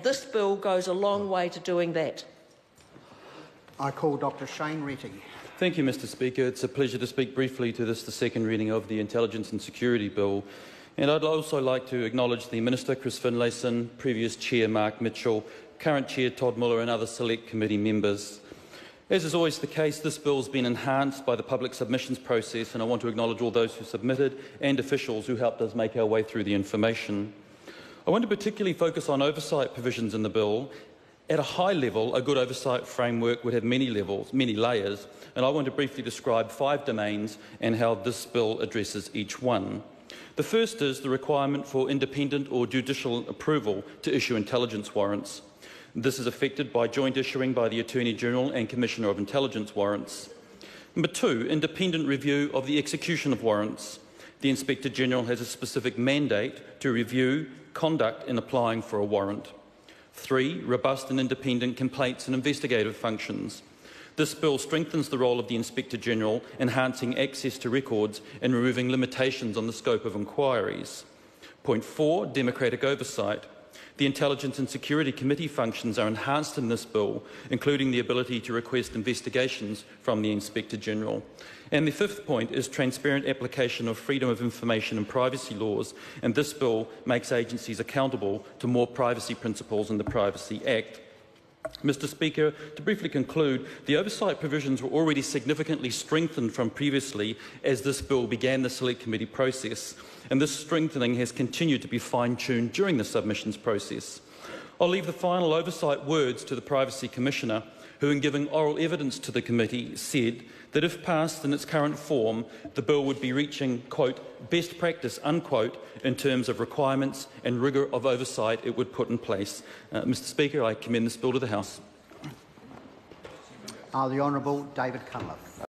this bill goes a long way to doing that. I call Dr Shane Reti. Thank you, Mr Speaker. It's a pleasure to speak briefly to the second reading of the Intelligence and Security Bill. And I'd also like to acknowledge the Minister, Chris Finlayson, previous Chair Mark Mitchell, current Chair Todd Muller and other Select Committee members. As is always the case, this bill has been enhanced by the public submissions process, and I want to acknowledge all those who submitted and officials who helped us make our way through the information. I want to particularly focus on oversight provisions in the bill. At a high level, a good oversight framework would have many levels, many layers, and I want to briefly describe 5 domains and how this bill addresses each one. The first is the requirement for independent or judicial approval to issue intelligence warrants. This is effected by joint issuing by the Attorney-General and Commissioner of Intelligence warrants. Number 2, independent review of the execution of warrants. The Inspector-General has a specific mandate to review conduct in applying for a warrant. 3, robust and independent complaints and investigative functions. This bill strengthens the role of the Inspector-General, enhancing access to records and removing limitations on the scope of inquiries. Point 4, democratic oversight. The Intelligence and Security Committee functions are enhanced in this bill, including the ability to request investigations from the Inspector-General. And the 5th point is transparent application of freedom of information and privacy laws, and this bill makes agencies accountable to more privacy principles in the Privacy Act. Mr Speaker, to briefly conclude, the oversight provisions were already significantly strengthened from previously as this bill began the Select Committee process, and this strengthening has continued to be fine-tuned during the submissions process. I'll leave the final oversight words to the Privacy Commissioner, who in giving oral evidence to the committee said that if passed in its current form, the bill would be reaching, quote, best practice, unquote, in terms of requirements and rigour of oversight it would put in place. Mr Speaker, I commend this bill to the House. The Honourable David Cunliffe.